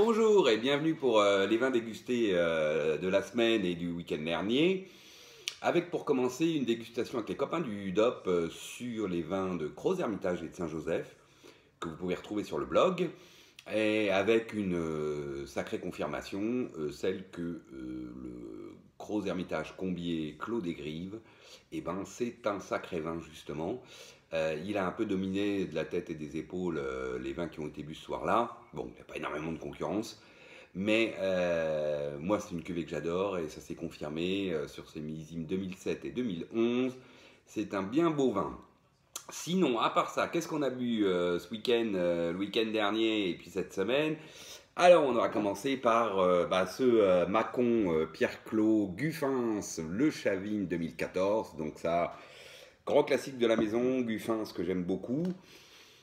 Bonjour et bienvenue pour les vins dégustés de la semaine et du week-end dernier. Avec pour commencer une dégustation avec les copains du DOP sur les vins de Gros Hermitage et de Saint-Joseph que vous pouvez retrouver sur le blog. Et avec une sacrée confirmation, celle que le Gros Hermitage Combier Clos des Grives, eh ben, c'est un sacré vin justement. Il a un peu dominé de la tête et des épaules les vins qui ont été bu ce soir-là. Bon, il n'y a pas énormément de concurrence, mais moi c'est une cuvée que j'adore et ça s'est confirmé sur ces millésimes 2007 et 2011. C'est un bien beau vin. Sinon, à part ça, qu'est-ce qu'on a bu ce week-end, le week-end dernier et puis cette semaine? Alors, on aura commencé par ce Mâcon Pierre-Clos Guffins Le Chavine 2014. Donc ça, grand classique de la maison, Guffins que j'aime beaucoup.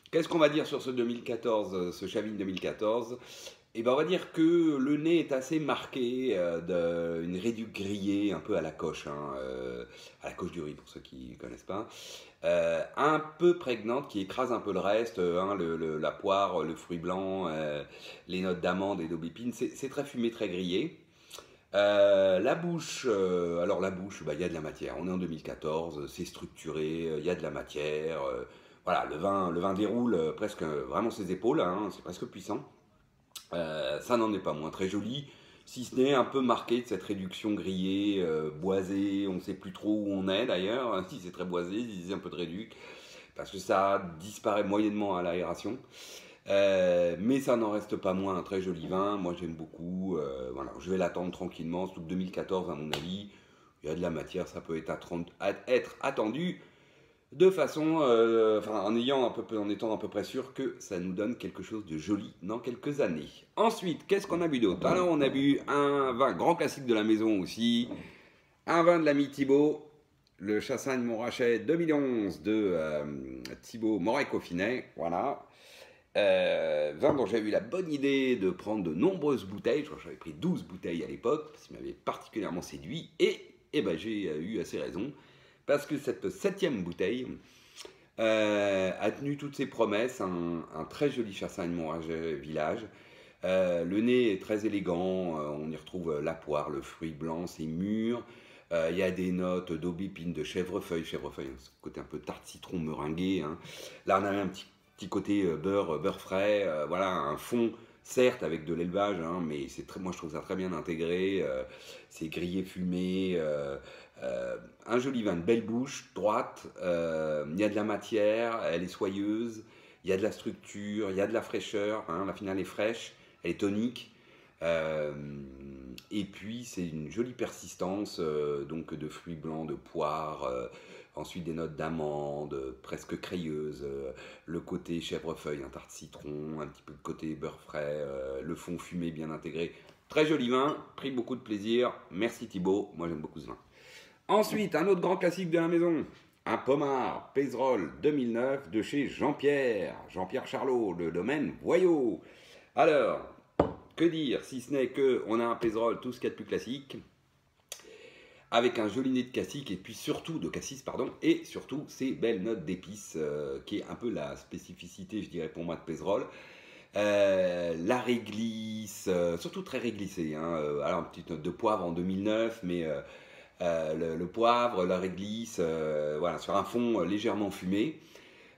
Qu'est-ce qu'on va dire sur ce 2014, ce Chavine 2014? Eh ben, on va dire que le nez est assez marqué d'une réduc grillée un peu à la coche, à la coche du riz pour ceux qui ne connaissent pas. Un peu prégnante qui écrase un peu le reste, la poire, le fruit blanc, les notes d'amande et d'aubépine. C'est très fumé, très grillé. La bouche, il y a de la matière. On est en 2014, c'est structuré, il y a de la matière. Voilà, le vin déroule presque vraiment ses épaules, c'est presque puissant. Ça n'en est pas moins très joli, si ce n'est un peu marqué de cette réduction grillée, boisée, on ne sait plus trop où on est d'ailleurs, si c'est très boisé, si c'est un peu de réduc, parce que ça disparaît moyennement à l'aération. Mais ça n'en reste pas moins un très joli vin, moi j'aime beaucoup, voilà, je vais l'attendre tranquillement, surtout que 2014 à mon avis, il y a de la matière, ça peut être attendu de façon, en étant à peu près sûr que ça nous donne quelque chose de joli dans quelques années. Ensuite, qu'est-ce qu'on a bu d'autre? Alors, on a bu un vin grand classique de la maison aussi, un vin de l'ami Thibaut, le Chassagne Montrachet 2011 de Thibaut Moret-Coffinet, voilà. Vin dont j'ai eu la bonne idée de prendre de nombreuses bouteilles, je crois que j'avais pris 12 bouteilles à l'époque, parce qu'il m'avait particulièrement séduit, et j'ai eu assez raison. Parce que cette 7e bouteille a tenu toutes ses promesses, un très joli Chassagne Montrachet village. Le nez est très élégant, on y retrouve la poire, le fruit blanc, c'est mûr. Il y a des notes d'aubépine, de chèvrefeuille, ce côté un peu tarte citron meringué. Là on a un petit côté beurre frais, voilà, un fond certes avec de l'élevage, mais moi je trouve ça très bien intégré, c'est grillé fumé, un joli vin, de belle bouche, droite, il y a de la matière, elle est soyeuse, il y a de la structure, il y a de la fraîcheur, la finale est fraîche, elle est tonique, et puis c'est une jolie persistance donc de fruits blancs, de poire, ensuite des notes d'amande, presque crayeuses, le côté chèvrefeuille, un tarte citron, un petit peu de côté beurre frais, le fond fumé bien intégré. Très joli vin, pris beaucoup de plaisir. Merci Thibaut, moi j'aime beaucoup ce vin. Ensuite, un autre grand classique de la maison, un pommard Pézerolles 2009 de chez Jean-Pierre Charlot, le domaine Voyot. Alors, que dire si ce n'est qu'on a un Pézerolles, tout ce qu'il y a de plus classique, avec un joli nez de cassis et puis surtout de cassis, pardon, et surtout ces belles notes d'épices, qui est un peu la spécificité, je dirais, pour moi de Pézerolles. La réglisse, surtout très réglissée, alors une petite note de poivre en 2009, mais le poivre, la réglisse, voilà, sur un fond légèrement fumé.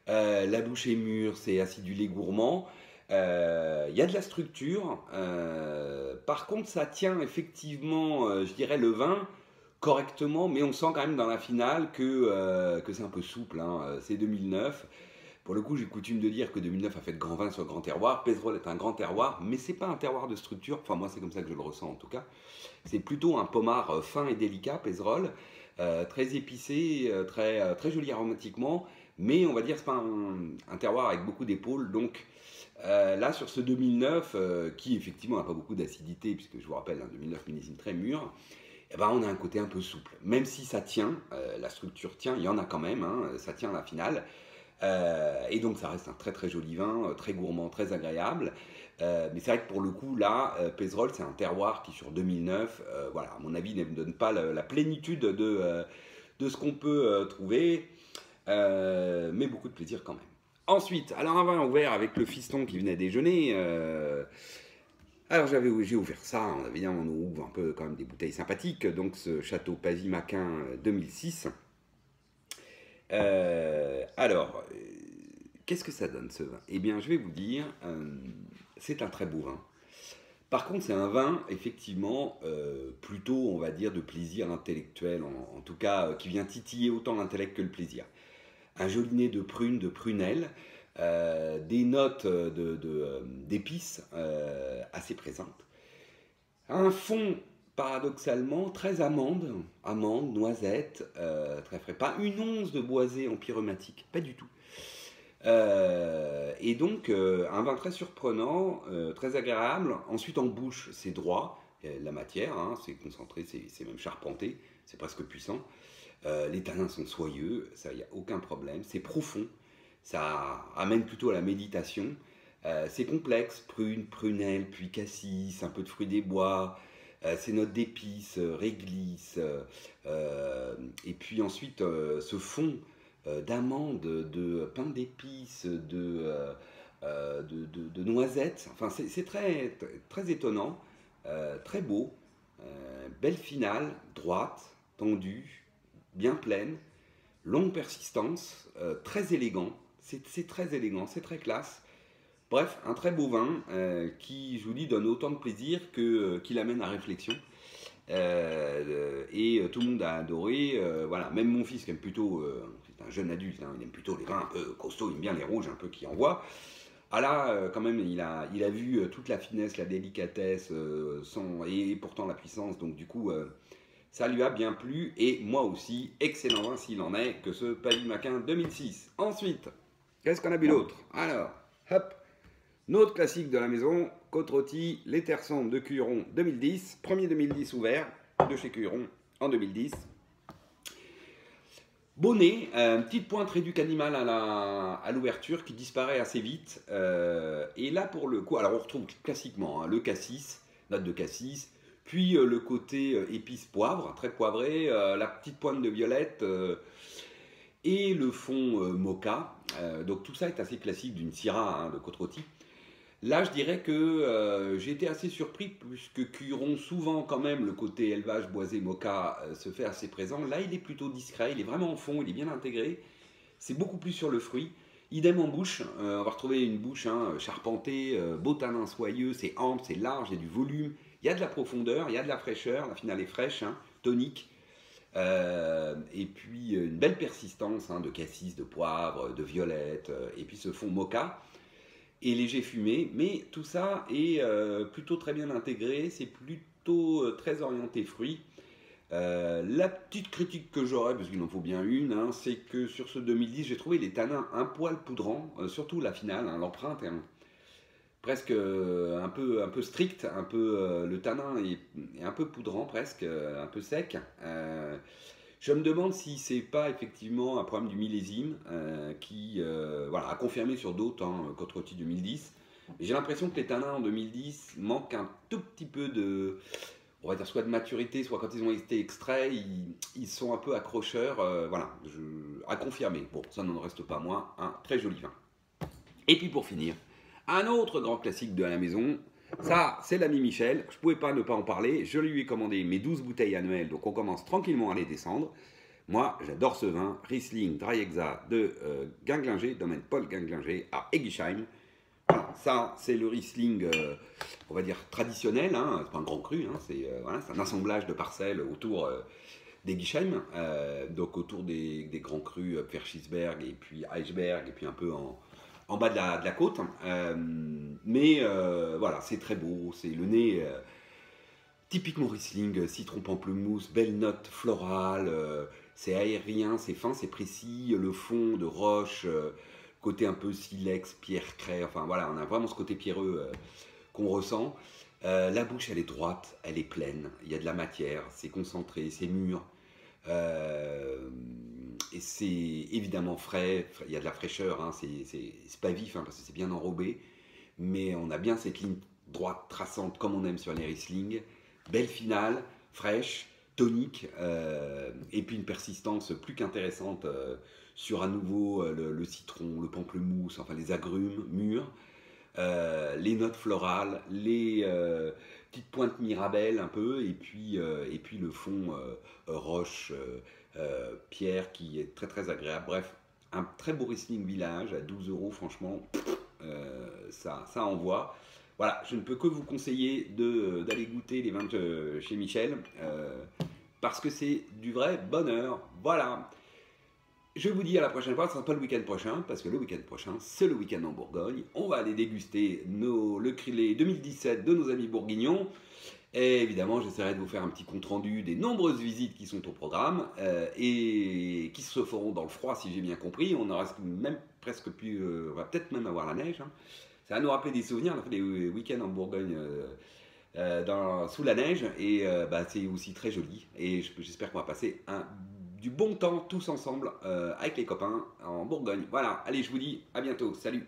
La bouche est mûre, c'est acidulé gourmand. Il y a de la structure. Par contre, ça tient effectivement, je dirais, le vin correctement, mais on sent quand même dans la finale que c'est un peu souple. C'est 2009. Pour le coup, j'ai coutume de dire que 2009 a fait de grands vins sur grand terroir. Pézerolles est un grand terroir, mais c'est pas un terroir de structure. Enfin, moi, c'est comme ça que je le ressens en tout cas. C'est plutôt un pommard fin et délicat, Pézerolles, très épicé, très joli aromatiquement, mais on va dire que c'est pas un terroir avec beaucoup d'épaules. Donc là, sur ce 2009, qui effectivement n'a pas beaucoup d'acidité, puisque je vous rappelle, 2009 millésime très mûr, eh ben, on a un côté un peu souple. Même si ça tient, la structure tient, il y en a quand même, ça tient à la finale. Et donc ça reste un très très joli vin, très gourmand, très agréable. Mais c'est vrai que pour le coup, là, Pézerolles, c'est un terroir qui sur 2009, voilà, à mon avis, ne donne pas la plénitude de ce qu'on peut trouver, mais beaucoup de plaisir quand même. Ensuite, alors un vin ouvert avec le fiston qui venait déjeuner, Alors j'ai ouvert ça, évidemment on ouvre un peu quand même des bouteilles sympathiques, donc ce château Pavie-Maquin 2006. Alors, qu'est-ce que ça donne ce vin? Eh bien je vais vous dire, c'est un très beau vin. Par contre c'est un vin effectivement plutôt on va dire de plaisir intellectuel, en tout cas qui vient titiller autant l'intellect que le plaisir. Un joli nez de prune, de prunelle, des notes d'épices assez présentes. Un fond, paradoxalement, très amande, amande, noisette, très frais. Pas une once de boisé empyromatique, pas du tout. Et donc, un vin très surprenant, très agréable. Ensuite, en bouche, c'est droit. La matière, hein, c'est concentré, c'est même charpenté, c'est presque puissant. Les tanins sont soyeux, ça, il n'y a aucun problème. C'est profond, ça amène plutôt à la méditation. C'est complexe, prune, prunelle, puis cassis, un peu de fruits des bois, ces notes d'épices, réglisse, et puis ensuite ce fond d'amandes, de pain d'épices, de noisettes. Enfin, c'est très, très étonnant, très beau, belle finale, droite, tendue, bien pleine, longue persistance, très élégant. C'est très élégant, c'est très classe. Bref, un très beau vin qui, je vous dis, donne autant de plaisir qu'il amène à réflexion. Et tout le monde a adoré. Voilà, même mon fils qui aime plutôt, c'est un jeune adulte, hein, il aime plutôt les vins un peu costauds, il aime bien les rouges un peu qui envoient. Ah là, quand même, il a vu toute la finesse, la délicatesse, et pourtant la puissance. Donc du coup, ça lui a bien plu. Et moi aussi, excellent vin s'il en est, que ce Pavie-Maquin 2006. Ensuite, qu'est-ce qu'on a bu d'autre? Alors, hop, notre classique de la maison, côte rôtie, les terres sombres de Cuilleron 2010. Premier 2010 ouvert de chez Cuilleron en 2010. Bonnet, petite pointe réduc animal à l'ouverture qui disparaît assez vite. Et là, pour le coup, alors on retrouve classiquement hein, le cassis, note de cassis, puis le côté épice poivre, très poivré, la petite pointe de violette et le fond mocha. Donc tout ça est assez classique d'une Syrah hein, de côte rôtie. Là, je dirais que j'ai été assez surpris puisque Cuilleron, souvent quand même, le côté élevage, boisé, moka se fait assez présent. Là, il est plutôt discret, il est vraiment en fond, il est bien intégré. C'est beaucoup plus sur le fruit. Idem en bouche, on va retrouver une bouche hein, charpentée, beau tanin soyeux, c'est ample, c'est large, il y a du volume, il y a de la profondeur, il y a de la fraîcheur, la finale est fraîche, hein, tonique. Et puis une belle persistance hein, de cassis, de poivre, de violette, et puis ce fond moka et léger fumé, mais tout ça est plutôt très bien intégré, c'est plutôt très orienté fruits. La petite critique que j'aurais, parce qu'il en faut bien une, hein, c'est que sur ce 2010, j'ai trouvé les tanins un poil poudrant, surtout la finale, hein, l'empreinte est presque un peu strict, un peu, le tanin est un peu poudrant presque, un peu sec. Je me demande si c'est pas effectivement un problème du millésime qui voilà, a confirmé sur d'autres, hein, côte rôtie 2010. J'ai l'impression que les tanins en 2010 manquent un tout petit peu de, on va dire soit de maturité, soit quand ils ont été extraits, ils sont un peu accrocheurs. Voilà, à confirmer. Bon, ça n'en reste pas moins un très joli vin. Et puis pour finir, un autre grand classique de la maison. Ça, c'est l'ami Michel. Je ne pouvais pas ne pas en parler. Je lui ai commandé mes 12 bouteilles annuelles, donc on commence tranquillement à les descendre. Moi, j'adore ce vin, Riesling Dreiexa de Ginglinger, domaine Paul Ginglinger à Egisheim. Voilà, ça, c'est le Riesling, on va dire, traditionnel. Hein. C'est pas un grand cru, hein. Voilà, un assemblage de parcelles autour d'Egisheim, donc autour des grands crus, Verschisberg et puis Eichberg, et puis un peu en bas de la côte. Mais voilà, c'est très beau, c'est le nez typiquement Riesling, citron pamplemousse, belle note florale, c'est aérien, c'est fin, c'est précis, le fond de roche, côté un peu silex, pierre craie, enfin voilà, on a vraiment ce côté pierreux qu'on ressent. La bouche, elle est droite, elle est pleine, il y a de la matière, c'est concentré, c'est mûr. Et c'est évidemment frais, il y a de la fraîcheur, hein, c'est pas vif hein, parce que c'est bien enrobé, mais on a bien cette ligne droite traçante comme on aime sur les Riesling. Belle finale, fraîche, tonique, et puis une persistance plus qu'intéressante sur à nouveau le citron, le pamplemousse, enfin les agrumes mûrs. Les notes florales, pointe Mirabelle un peu, et puis le fond roche, pierre qui est très très agréable. Bref, un très beau Riesling Village à 12 euros, franchement, ça envoie. Voilà, je ne peux que vous conseiller d'aller goûter les vins chez Michel, parce que c'est du vrai bonheur. Voilà. Je vous dis à la prochaine fois, ce ne sera pas le week-end prochain, parce que le week-end prochain, c'est le week-end en Bourgogne. On va aller déguster les 2017 de nos amis bourguignons. Et évidemment, j'essaierai de vous faire un petit compte-rendu des nombreuses visites qui sont au programme et qui se feront dans le froid, si j'ai bien compris. On en reste même presque plus... on va peut-être même avoir la neige. Hein. Ça va nous rappeler des souvenirs. On a fait des week-ends en Bourgogne sous la neige et c'est aussi très joli. Et j'espère qu'on va passer du bon temps tous ensemble avec les copains en Bourgogne. Voilà, allez, je vous dis à bientôt. Salut!